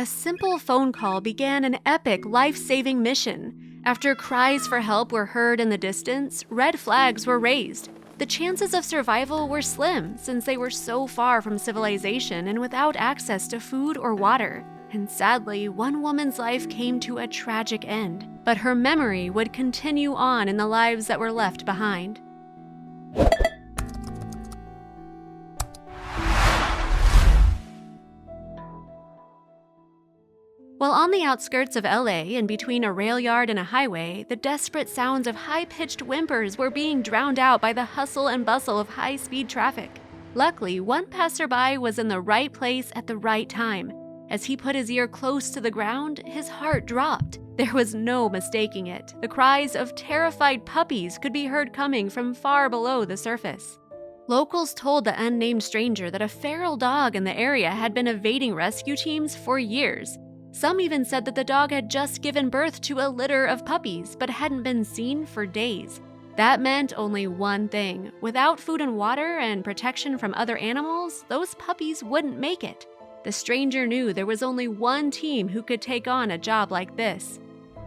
A simple phone call began an epic, life-saving mission. After cries for help were heard in the distance, red flags were raised. The chances of survival were slim since they were so far from civilization and without access to food or water. And sadly, one woman's life came to a tragic end, but her memory would continue on in the lives that were left behind. While on the outskirts of LA and between a rail yard and a highway, the desperate sounds of high-pitched whimpers were being drowned out by the hustle and bustle of high-speed traffic. Luckily, one passerby was in the right place at the right time. As he put his ear close to the ground, his heart dropped. There was no mistaking it. The cries of terrified puppies could be heard coming from far below the surface. Locals told the unnamed stranger that a feral dog in the area had been evading rescue teams for years. Some even said that the dog had just given birth to a litter of puppies, but hadn't been seen for days. That meant only one thing. Without food and water and protection from other animals, those puppies wouldn't make it. The stranger knew there was only one team who could take on a job like this.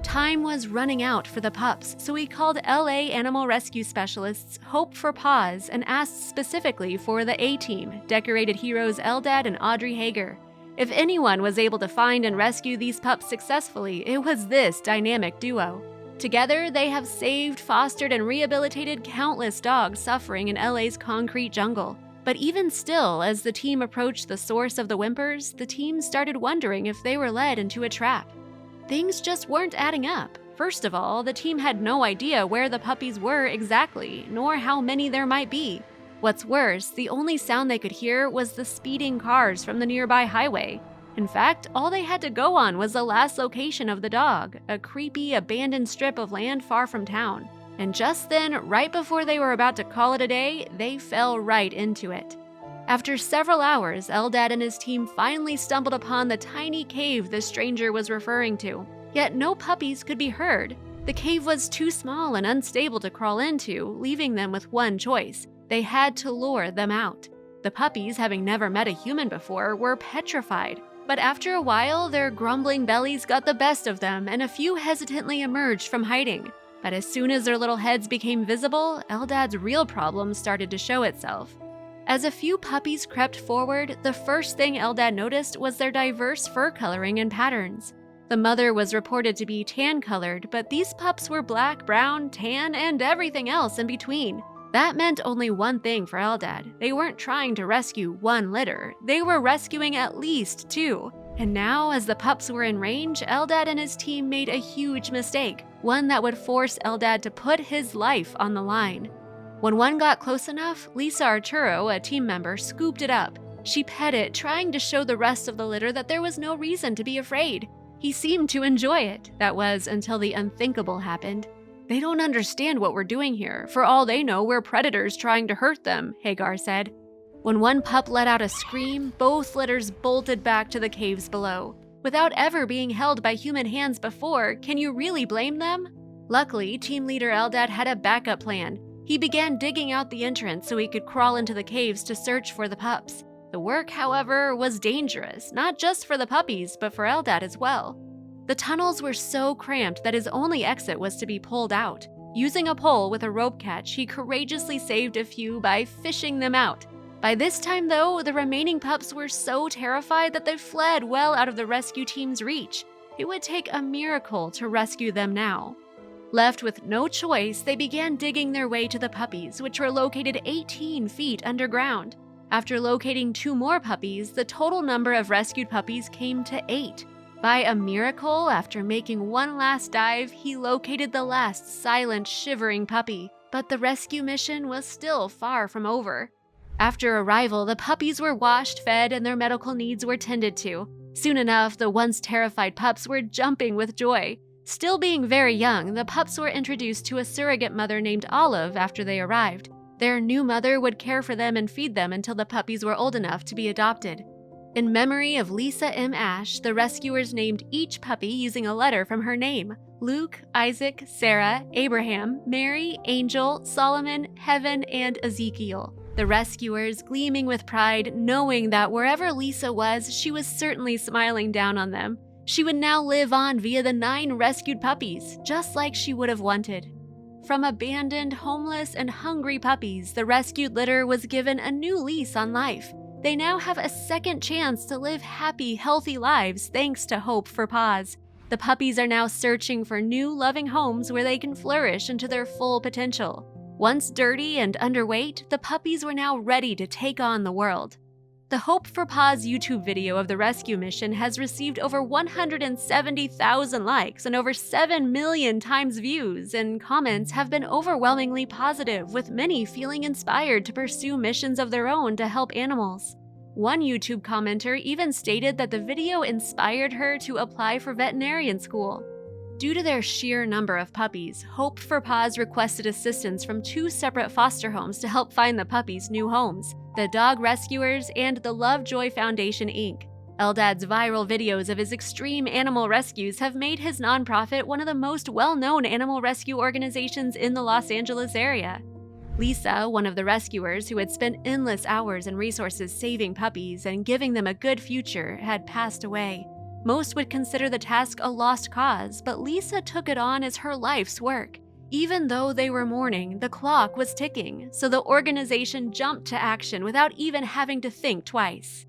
Time was running out for the pups, so he called LA animal rescue specialists Hope for Paws and asked specifically for the A-team, decorated heroes Eldad and Audrey Hager. If anyone was able to find and rescue these pups successfully, it was this dynamic duo. Together, they have saved, fostered, and rehabilitated countless dogs suffering in LA's concrete jungle. But even still, as the team approached the source of the whimpers, the team started wondering if they were led into a trap. Things just weren't adding up. First of all, the team had no idea where the puppies were exactly, nor how many there might be. What's worse, the only sound they could hear was the speeding cars from the nearby highway. In fact, all they had to go on was the last location of the dog, a creepy, abandoned strip of land far from town. And just then, right before they were about to call it a day, they fell right into it. After several hours, Eldad and his team finally stumbled upon the tiny cave the stranger was referring to. Yet no puppies could be heard. The cave was too small and unstable to crawl into, leaving them with one choice. They had to lure them out. The puppies, having never met a human before, were petrified. But after a while, their grumbling bellies got the best of them, and a few hesitantly emerged from hiding. But as soon as their little heads became visible, Eldad's real problem started to show itself. As a few puppies crept forward, the first thing Eldad noticed was their diverse fur coloring and patterns. The mother was reported to be tan-colored, but these pups were black, brown, tan, and everything else in between. That meant only one thing for Eldad. They weren't trying to rescue one litter, they were rescuing at least two. And now, as the pups were in range, Eldad and his team made a huge mistake, one that would force Eldad to put his life on the line. When one got close enough, Lisa Arturo, a team member, scooped it up. She pet it, trying to show the rest of the litter that there was no reason to be afraid. He seemed to enjoy it. That was until the unthinkable happened. "They don't understand what we're doing here. For all they know, we're predators trying to hurt them," Hagar said. When one pup let out a scream, both litters bolted back to the caves below. Without ever being held by human hands before, can you really blame them? Luckily, team leader Eldad had a backup plan. He began digging out the entrance so he could crawl into the caves to search for the pups. The work, however, was dangerous, not just for the puppies, but for Eldad as well. The tunnels were so cramped that his only exit was to be pulled out. Using a pole with a rope catch, he courageously saved a few by fishing them out. By this time, though, the remaining pups were so terrified that they fled well out of the rescue team's reach. It would take a miracle to rescue them now. Left with no choice, they began digging their way to the puppies, which were located 18 feet underground. After locating 2 more puppies, the total number of rescued puppies came to 8. By a miracle, after making one last dive, he located the last silent, shivering puppy. But the rescue mission was still far from over. After arrival, the puppies were washed, fed, and their medical needs were tended to. Soon enough, the once terrified pups were jumping with joy. Still being very young, the pups were introduced to a surrogate mother named Olive after they arrived. Their new mother would care for them and feed them until the puppies were old enough to be adopted. In memory of Lisa M. Ash, the rescuers named each puppy using a letter from her name: Luke, Isaac, Sarah, Abraham, Mary, Angel, Solomon, Heaven, and Ezekiel. The rescuers gleaming with pride, knowing that wherever Lisa was, she was certainly smiling down on them. She would now live on via the 9 rescued puppies, just like she would have wanted. From abandoned, homeless, and hungry puppies, the rescued litter was given a new lease on life. They now have a second chance to live happy, healthy lives thanks to Hope for Paws. The puppies are now searching for new, loving homes where they can flourish into their full potential. Once dirty and underweight, the puppies were now ready to take on the world. The Hope for Paws YouTube video of the rescue mission has received over 170,000 likes and over 7 million times views, and comments have been overwhelmingly positive, with many feeling inspired to pursue missions of their own to help animals. One YouTube commenter even stated that the video inspired her to apply for veterinarian school. Due to their sheer number of puppies, Hope for Paws requested assistance from 2 separate foster homes to help find the puppies new homes: the Dog Rescuers and the Lovejoy Foundation, Inc. Eldad's viral videos of his extreme animal rescues have made his nonprofit one of the most well-known animal rescue organizations in the Los Angeles area. Lisa, one of the rescuers who had spent endless hours and resources saving puppies and giving them a good future, had passed away. Most would consider the task a lost cause, but Lisa took it on as her life's work. Even though they were mourning, the clock was ticking, so the organization jumped to action without even having to think twice.